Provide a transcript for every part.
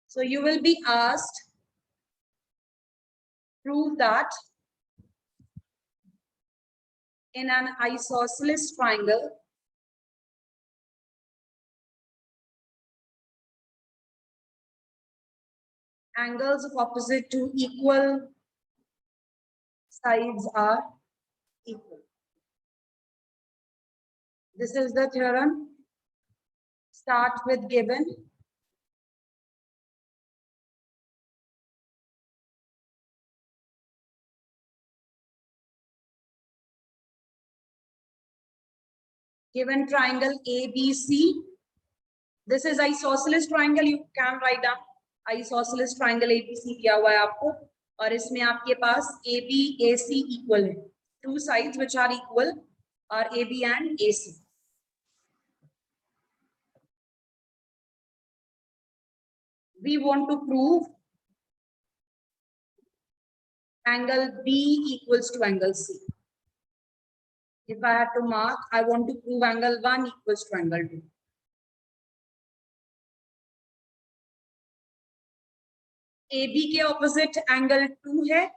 So you will be asked, prove that in an isosceles triangle, angles of opposite to equal sides are equal. This is the theorem. Start with given. Given triangle ABC. This is isosceles triangle. You can write down isosceles triangle ABC दिया हुआ है आपको, और इसमें आपके पास AB AC equal है. Two sides which are equal are AB and AC. We want to prove angle B equals to angle C. If I had to mark, I want to prove angle 1 equals to angle 2. AB के opposite angle 2 है.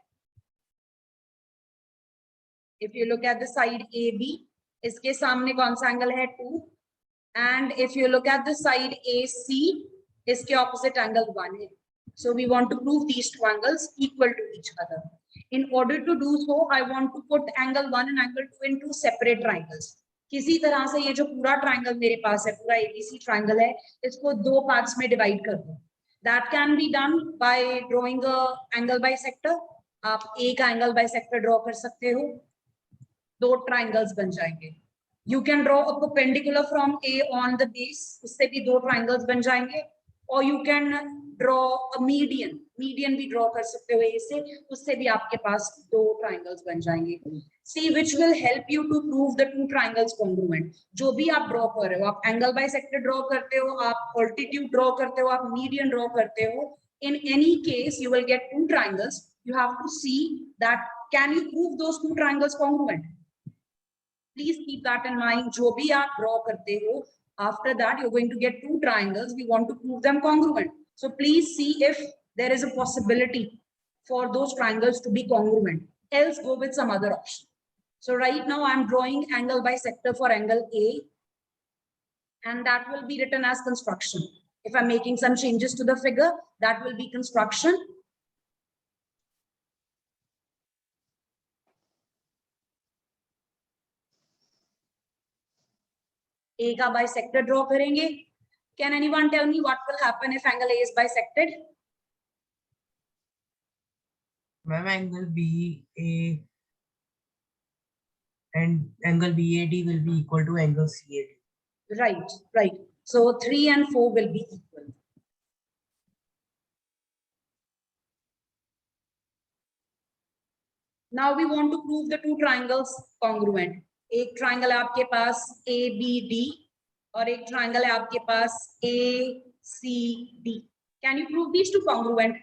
If you look at the side AB, इसके सामने कौन सा angle है 2. And if you look at the side AC, इसके opposite angle 1 है. So we want to prove these two angles equal to each other. In order to do so, I want to put angle 1 and angle 2 into separate triangles. किसी तरह से ये जो पूरा triangle मेरे पास है, पूरा ABC triangle है, इसको दो parts में divide कर दो. That can be done by drawing a angle bisector. आप एक angle bisector draw कर सकते हो, दो triangles बन जाएंगे. You can draw a perpendicular from A on the base, उससे भी दो triangles बन जाएंगे. Or you can draw a median. Median भी draw कर सकते हो A से, उससे भी आपके पास दो triangles बन जाएंगे. See which will help you to prove the two triangles congruent. जो भी आप draw कर रहे हो, आप angle bisector draw करते हो, आप altitude draw करते हो, आप median draw करते हो. In any case, you will get two triangles. You have to see that can you prove those two triangles congruent. Please keep that in mind. जो भी आप draw करते हो, after that you're going to get two triangles. We want to prove them congruent. So please see if there is a possibility for those triangles to be congruent. Else go with some other option. So right now I'm drawing angle bisector for angle A, and that will be written as construction. If I'm making some changes to the figure, that will be construction. A का bisector draw करेंगे. Can anyone tell me what will happen if angle A is bisected? Ma'am, angle BA and angle BAD will be equal to angle CAD. Right, right. So 3 and 4 will be equal. Now we want to prove the two triangles congruent. एक triangle है आपके पास ABD और एक triangle है आपके पास ACD. Can you prove these two congruent?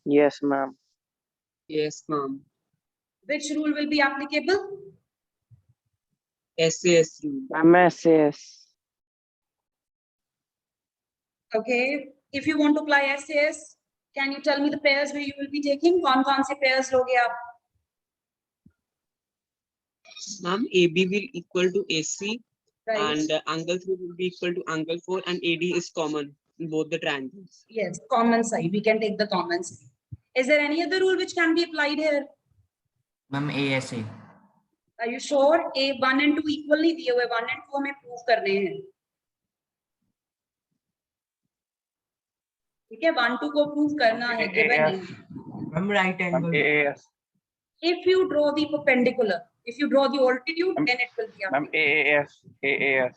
Yes, ma'am. Yes, ma'am. Which rule will be applicable? SAS rule. Ma'am, SAS. Okay. If you want to apply SAS, can you tell me the pairs where you will be taking? कौन-कौन से pairs लोगे आप? Ma'am, AB will equal to AC, Right. and angle 3 will be equal to angle 4, and AD is common in both the triangles. Yes, common side. We can take the common side. Is there any other rule which can be applied here? Ma'am, ASA. Are you sure? A 1 and 2 equally दिए हुए 1 and 2 हमें prove करने हैं. ठीक है, 1 2 को prove करना है, given है. Ma'am, right Ma'am, angle. AAS. If you draw the perpendicular, if you draw the altitude, then it will be Ma'am, applicable. AAS. AAS.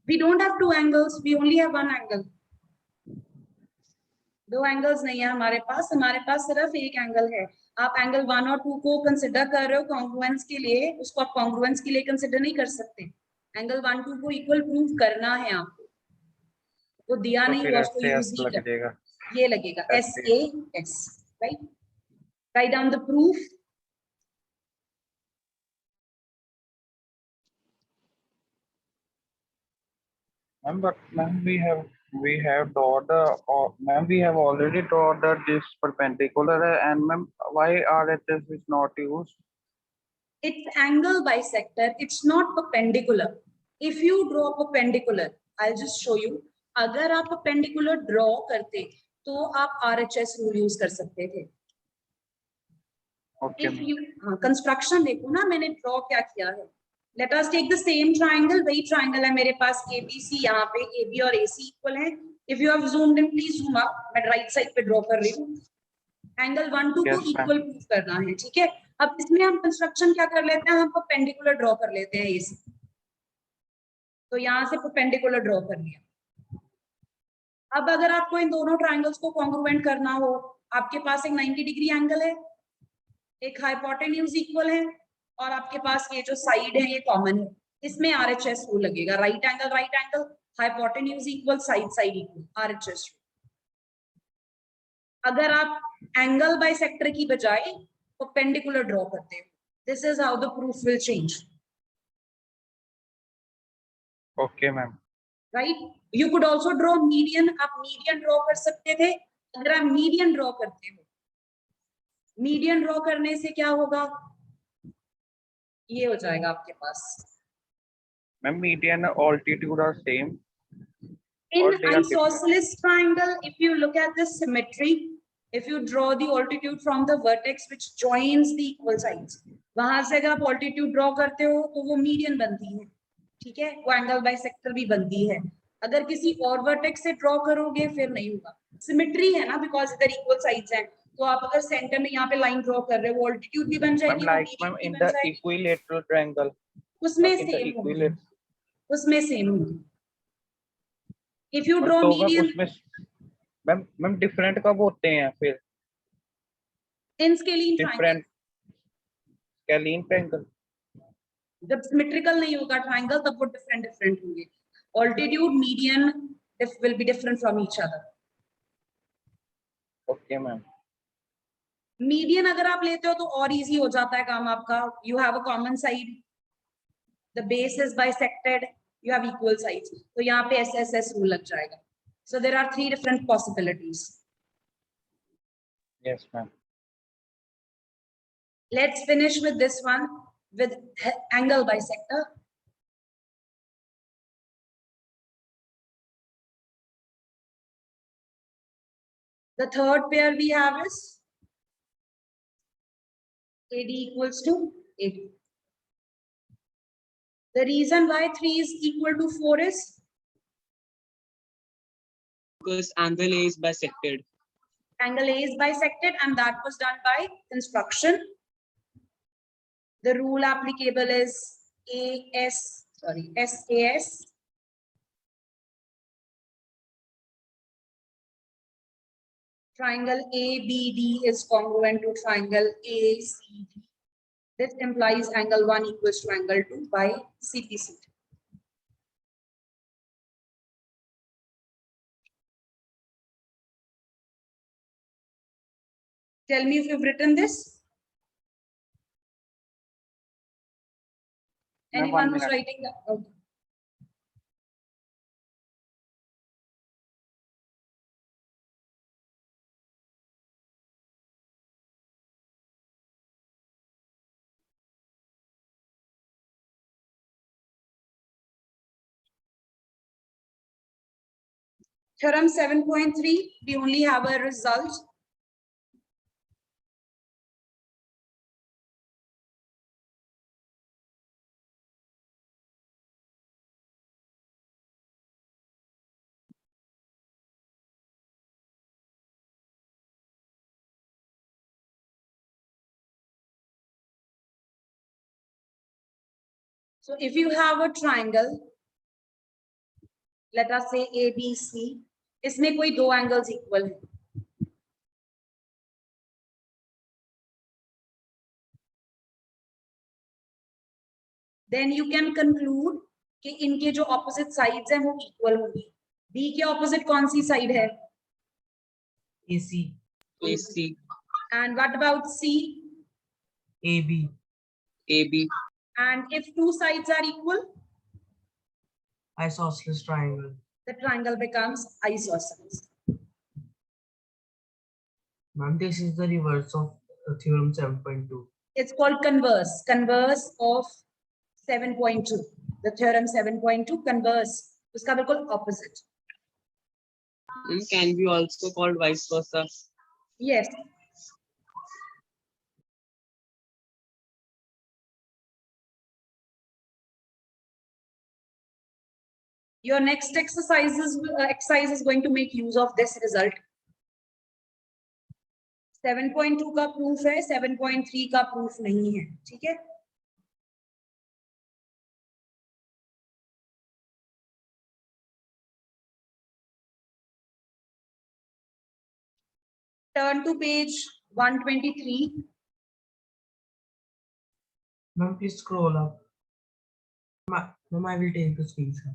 We don't have two angles, we only have one angle. दो angles नहीं है हमारे पास सिर्फ एक angle है. आप angle 1 और 2 को consider कर रहे हो congruence के लिए, उसको आप congruence के लिए consider नहीं कर सकते. Angle 1 2 को equal prove करना है आपको. वो दिया नहीं हुआ, उसको use ही कर. ये लगेगा SAS, right? Write down the proof. Ma'am, but ma'am, we have We have drawn the, ma'am, we have already drawn the this perpendicular, and ma'am, why RHS is not used? It's angle bisector. It's not perpendicular. If you draw perpendicular, I'll just show you. अगर आप perpendicular draw करते, तो आप RHS rule use कर सकते थे. Okay, If ma'am. you construction देखो ना, मैंने draw क्या किया है. Let us take the same triangle. वही triangle है मेरे पास ABC. यहाँ पे AB और AC equal है. If you have zoomed in, please zoom up. मैं right side पे draw कर रही हूँ. Angle 1 to 2 Yes, ma'am. equal proof करना है, ठीक है. अब इसमें हम कंस्ट्रक्शन क्या कर लेते हैं, हम परपेंडिकुलर ड्रॉ कर लेते हैं AC. तो यहाँ से परपेंडिकुलर ड्रॉ कर लिया. अब अगर आपको इन दोनों ट्रायंगल्स को कॉन्ग्रुएंट करना हो, आपके पास एक 90 डिग्री एंगल है, एक हाइपोटेन्यूज इक्वल है, और आपके पास ये जो साइड है ये कॉमन है. इसमें RHS रूल लगेगा. Right angle, hypotenuse equal, side equal, RHS rule. अगर आप एंगल बाइसेक्टर की बजाय परपेंडिकुलर ड्रॉ करते हो, this is how the proof will change. Okay, ma'am. Right. You could also draw median. आप मीडियन ड्रॉ कर सकते थे. अगर आप मीडियन ड्रॉ करते हो, मीडियन ड्रॉ करने से क्या होगा, ये हो जाएगा आपके पास. Ma'am, median altitude are same. In Or they are different. isosceles triangle, if you look at the symmetry, if you draw the altitude from the vertex which joins the equal sides, वहां से अगर आप altitude draw करते हो तो वो median बनती है, ठीक है. वो angle bisector भी बनती है. अगर किसी और vertex से draw करोगे फिर नहीं होगा. Symmetry है ना, because इधर equal sides हैं, तो आप अगर center में यहाँ पे line draw कर रहे हो, altitude भी बन Ma'am, जाएगी, वो like median ma'am, भी in बन the जाएगी. equilateral triangle. उसमें in the same होगी. equilateral. उसमें same होगी. If you Ma'am, draw तो ma'am median उसमें मैम डिफरेंट कब होते हैं फिर? in scalene triangle, different scalene triangle. जब सिमेट्रिकल नहीं होगा ट्रायंगल तब वो डिफरेंट होंगे. Altitude median will be different from each other. Okay ma'am. Median अगर आप लेते हो तो और इजी हो जाता है काम आपका. You have a common side, the base is bisected, you have equal sides, तो यहाँ पे SSS रूल लग जाएगा. So there are 3 different possibilities. Yes ma'am. Let's finish with this one with angle bisector. The third pair we have is AD equals to 8. The reason why 3 is equal to 4 is Because angle A is bisected. angle A is bisected, and that was done by construction. The rule applicable is SAS. Triangle ABD is congruent to triangle ACD. This implies angle 1 equals to angle 2 by CPC. Tell me if you've written this. Ma'am, Anyone 1 who's minute. writing that? Okay. Theorem 7.3, we only have a result. So if you have a triangle, let us say ABC, इसमें कोई 2 angles equal है. Then you can conclude कि इनके जो opposite sides हैं वो equal होंगी. B के opposite कौन सी side है? AC. AC, And what about C? AB. AB, And if 2 sides are equal, Isosceles triangle. the triangle becomes isosceles. Ma'am, this is the reverse of theorem 7.2. It's called converse of 7.2. The theorem 7.2 converse, उसका बिल्कुल opposite. And can be also called vice versa. Yes. Your next exercise is going to make use of this result. 7.2 का proof है, 7.3 का proof नहीं है, ठीक है? Turn to page 123. Ma'am, please scroll up. Ma'am, I will take the screenshot.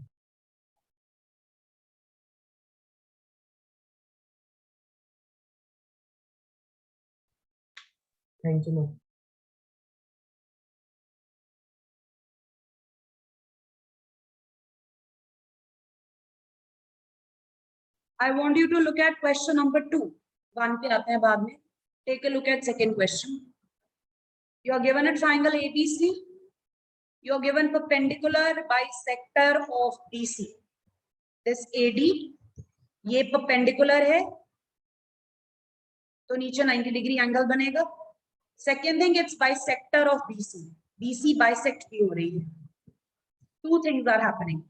Thank you, ma'am. I want you to look at question number 2. 1 पे आते हैं बाद में. Take a look at second question. You are given a triangle ABC. You are given perpendicular bisector of BC. This AD, ये perpendicular है, तो नीचे 90 degree angle बनेगा. Second thing, it's bisector of BC. BC bisect भी हो रही है. Two things are happening.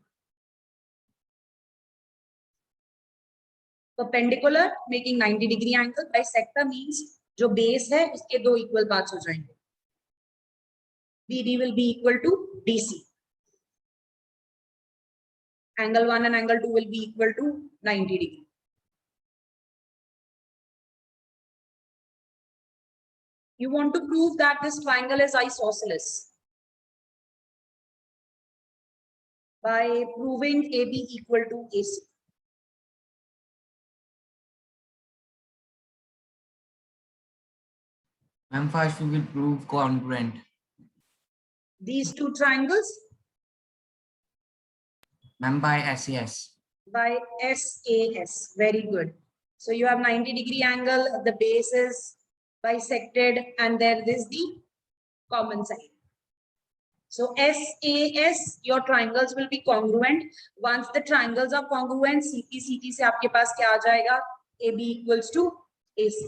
Perpendicular making 90 degree angle. Bisector means जो base है उसके दो equal parts हो जाएंगे. BD will be equal to DC. Angle 1 and angle 2 will be equal to 90 degree. You want to prove that this triangle is isosceles by proving AB equal to AC. Ma'am, first we will prove congruent. These two triangles Ma'am, by SAS. by SAS. Very good. So you have 90 degree angle, the base is bisected, and there is the common side. So SAS, your triangles will be congruent. Once the triangles are congruent, CT से आपके पास क्या आ जाएगा? AB equals to AC.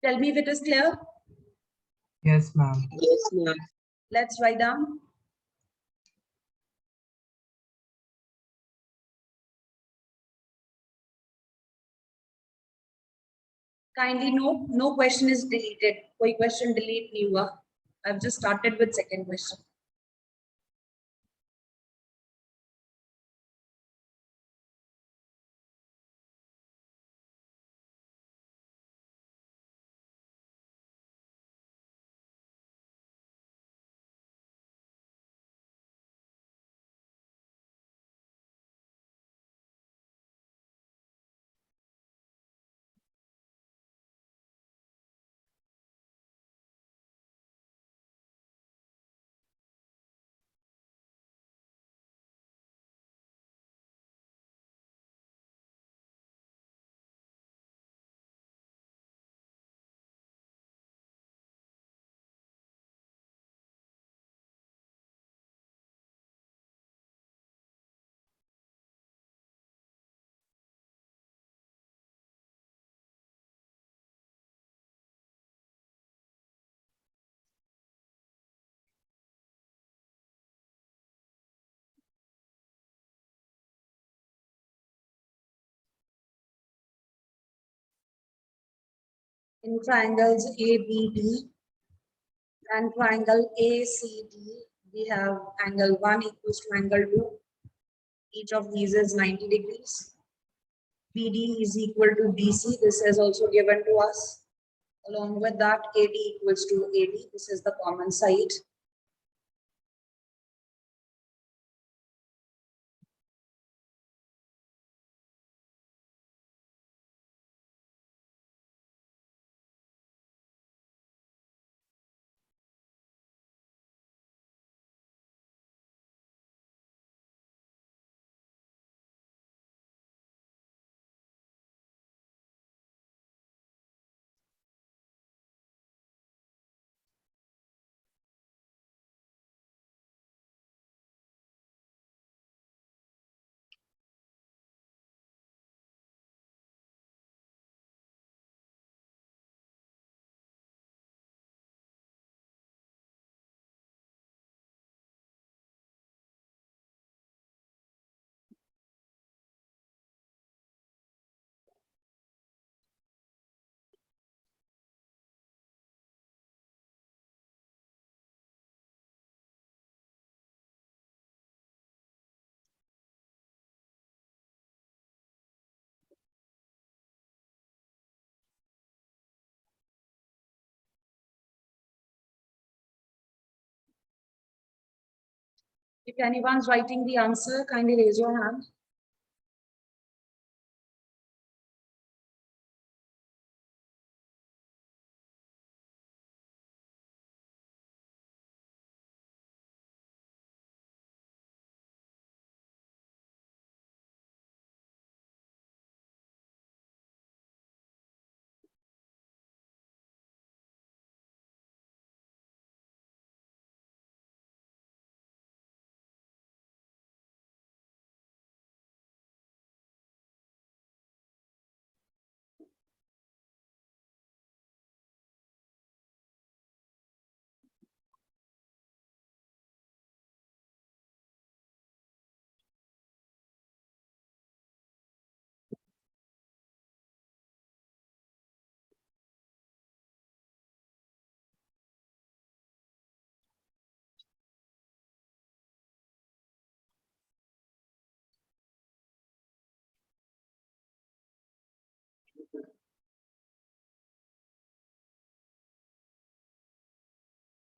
Tell me if it is clear. Yes, ma'am. Yes, ma'am. Let's write down. Kindly note, no question is deleted. कोई question delete नहीं हुआ. I've just started with second question. In triangles ABD and triangle ACD, we have angle 1 equals to angle 2. Each of these is 90 degrees. BD is equal to DC. This is also given to us. Along with that, AD equals to AD. This is the common side. If anyone's writing the answer, kindly raise your hand.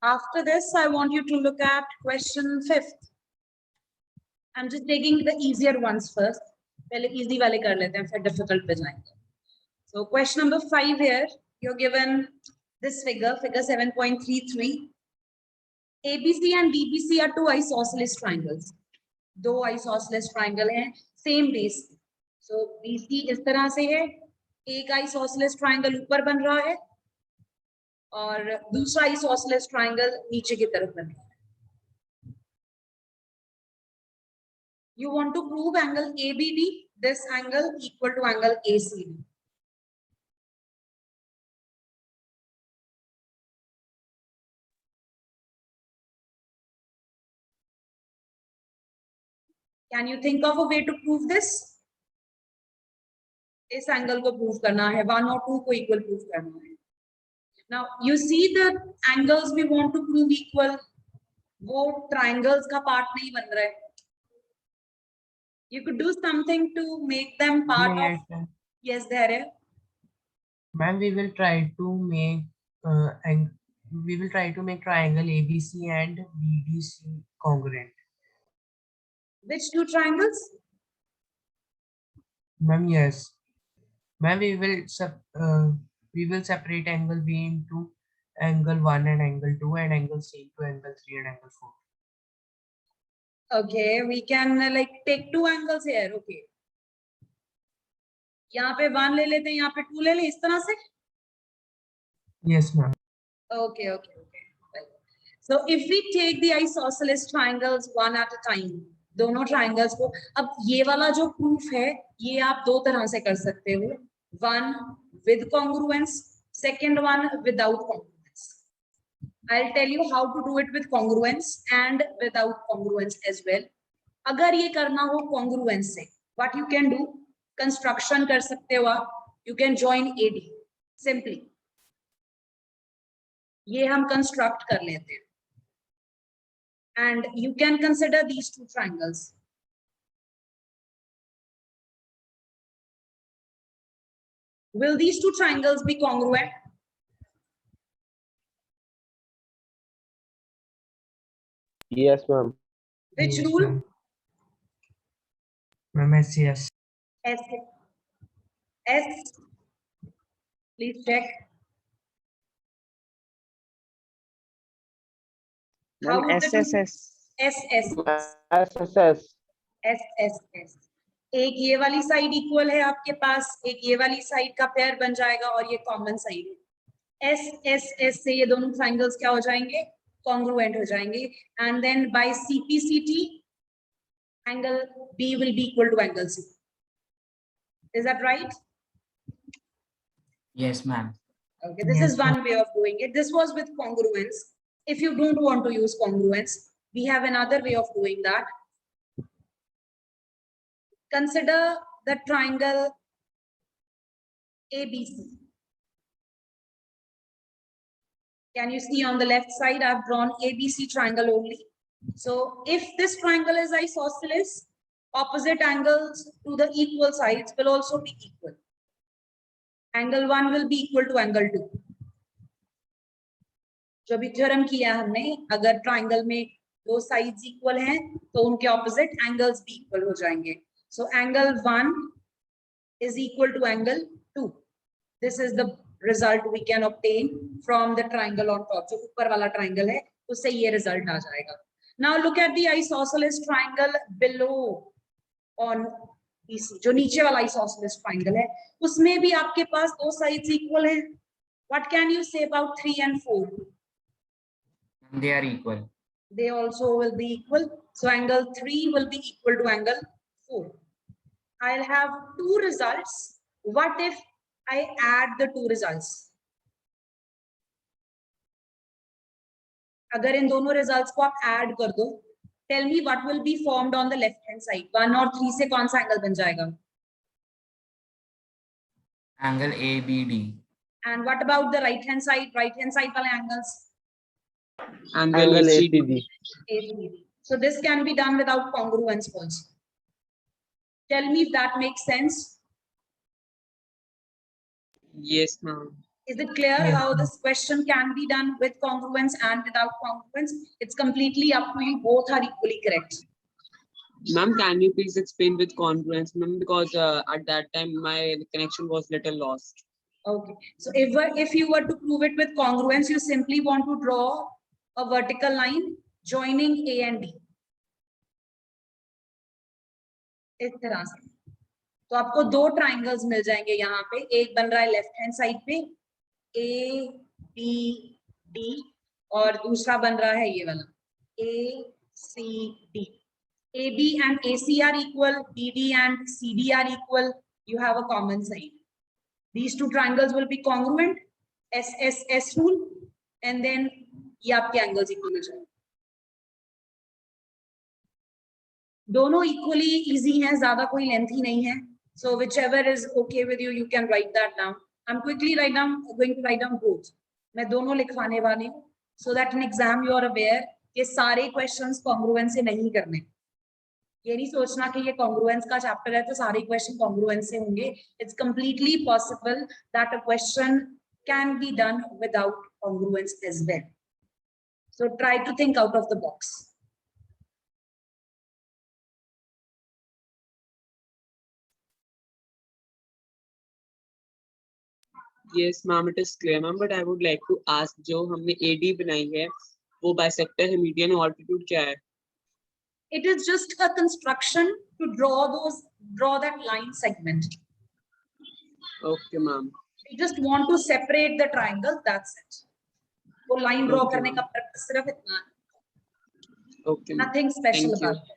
After this, I want you to look at question 5th. I'm just taking the easier ones first. पहले easy वाले कर लेते हैं, फिर difficult पे जाएंगे. So question number 5 here, you're given this figure, figure 7.33. ABC and DBC are two isosceles triangles. दो isosceles triangle हैं, same base. So BC इस तरह से है, एक isosceles triangle ऊपर बन रहा है और दूसरा isosceles triangle नीचे की तरफ बन रहा है. You want to prove angle ABD, this angle equal to angle ACD. Can you think of a way to prove this? इस एंगल को प्रूव करना है, 1 और 2 को इक्वल प्रूव करना है. Now you see the angles we want to prove equal, वो triangles का part नहीं बन रहा है. You could do something to make them part of. Yes, there है. Ma'am, we will try to make triangle ABC and BDC congruent. Which two triangles? Ma'am, yes. Ma'am, we will separate angle B into angle 1 and angle 2 and angle C into angle 3 and angle 4. Okay, we can like take two angles here. Okay. यहाँ पे 1 ले लेते हैं, यहाँ पे 2 ले लें, इस तरह से. Yes, ma'am. Okay. Right. So if we take the isosceles triangles one at a time, दोनों triangles को, अब ये वाला जो proof है, ये आप दो तरह से कर सकते हो. One with congruence, second one without congruence. I'll tell you how to do it with congruence and without congruence as well. अगर ये करना हो congruence से, what you can do? Construction कर सकते हो आप. You can join AD simply. ये हम construct कर लेते हैं. And you can consider these two triangles. Will these two triangles be congruent? Yes, ma'am. Which Yes, rule? ma'am. Ma'am, yes. S. S. Please check. How Ma'am, is it? SSS. SSS. SSS. SSS. एक ये वाली side equal है आपके पास, एक ये वाली side का pair बन जाएगा और ये कॉमन साइड है. SSS से ये दोनों ट्राइंगल्स क्या हो जाएंगे? कॉन्ग्रुएंट हो जाएंगे. And then by CPCT angle B will be equal to angle C. Is that right? Yes, ma'am. Okay, this Yes, is one way of doing it. This was with congruence. If you don't want to use congruence, we have another way of doing that. Consider the triangle ABC. Can you see on the left side, I've drawn ABC triangle only. So if this triangle is isosceles, opposite angles to the equal sides will also be equal. Angle 1 will be equal to angle 2. जो भी theorem किया हमने, अगर triangle में दो sides equal हैं तो उनके ऑपोजिट एंगल्स भी इक्वल हो जाएंगे. So angle 1 is equal to angle 2. This is the result we can obtain from the triangle on top. जो ऊपर वाला triangle है उससे ये result आ जाएगा. Now look at the isosceles triangle below on BC. जो नीचे वाला isosceles triangle है उसमें भी आपके पास दो sides equal हैं. What can you say about 3 and 4? They are equal. They also will be equal. So angle 3 will be equal to angle 4. I'll have two results. What if I add the two results? अगर इन दोनों results को आप add कर दो, tell me what will be formed on the left hand side. 1 और 3 से कौन सा angle बन जाएगा? Angle ABD. And what about the right hand side? Right hand side वाले angles? Angle Angle ACD. ACD. ACD. So this can be done without congruence also. Tell me if that makes sense. Yes, ma'am. Is it clear Yes, how ma'am. this question can be done with congruence and without congruence? It's completely up to you. Both are equally correct. Ma'am, can you please explain with congruence, ma'am? Because at that time my connection was little lost. Okay. So if you were to prove it with congruence, you simply want to draw a vertical line joining A and D. इस तरह से. तो आपको दो triangles मिल जाएंगे यहाँ पे. एक बन रहा है लेफ्ट हैंड साइड पे A B D और दूसरा बन रहा है ये वाला A C D. AB and AC are equal, BD and CD are equal. You have a common side. These two triangles will be congruent. SSS rule, and then ये आपके angles equal हो जाएंगे. दोनों equally easy हैं, ज़्यादा कोई lengthy नहीं है. So whichever is okay with you, you can write that down. I'm quickly going to write down both. मैं दोनों लिखवाने वाली हूँ, so that in exam you are aware कि सारे questions congruence से नहीं करने. ये नहीं सोचना कि ये congruence का chapter है तो सारे question congruence से होंगे. It's completely possible that a question can be done without congruence as well. So try to think out of the box. Yes, ma'am, it is clear, ma'am. But I would like to ask, जो हमने AD बनाई है, वो bisector है, median altitude क्या है? It is just a construction to draw that line segment. Okay, ma'am. We just want to separate the triangle. That's it. वो line draw Okay, करने ma'am. का purpose सिर्फ इतना है. Okay, ma'am. Nothing special Thank you. about it.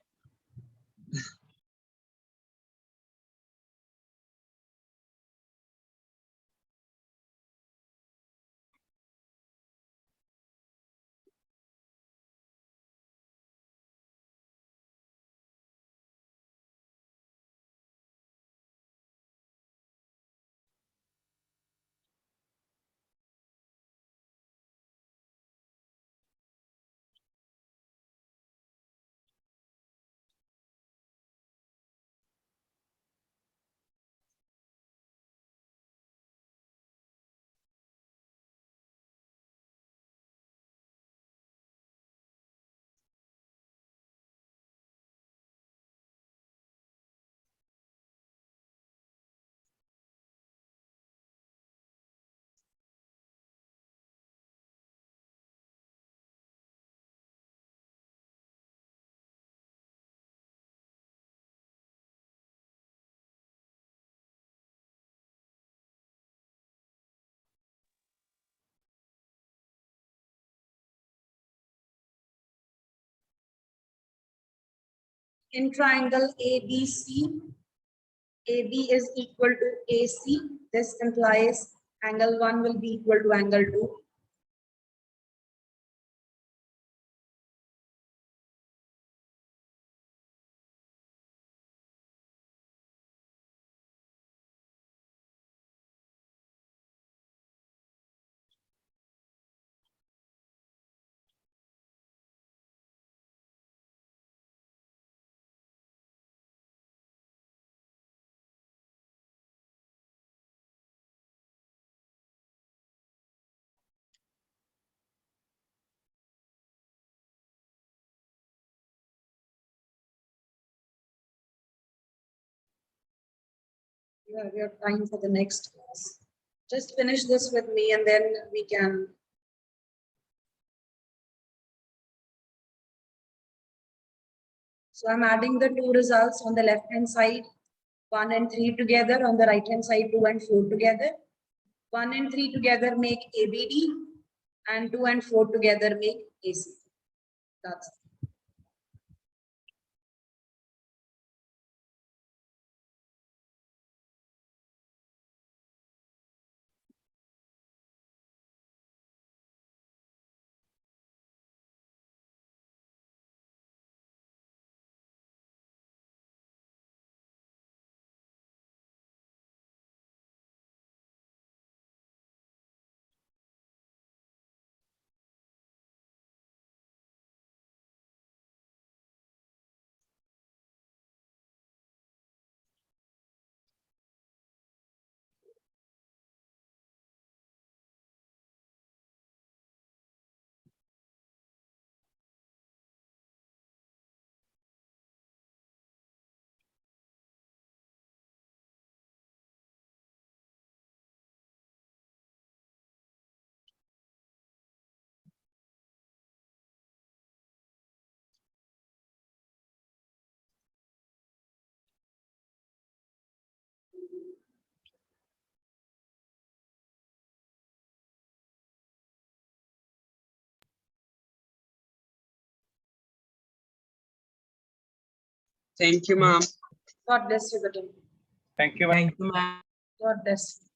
In triangle ABC, AB is equal to AC. This implies angle 1 will be equal to angle 2. Yeah, we have time for the next class. Just finish this with me and then we can. So I'm adding the two results on the left hand side, 1 and 3 together, on the right hand side, 2 and 4 together. 1 and 3 together make ABD, and 2 and 4 together make AC. That's it. Thank you, ma'am. God bless you, Gagan. Thank you. Thank you, ma'am. God bless.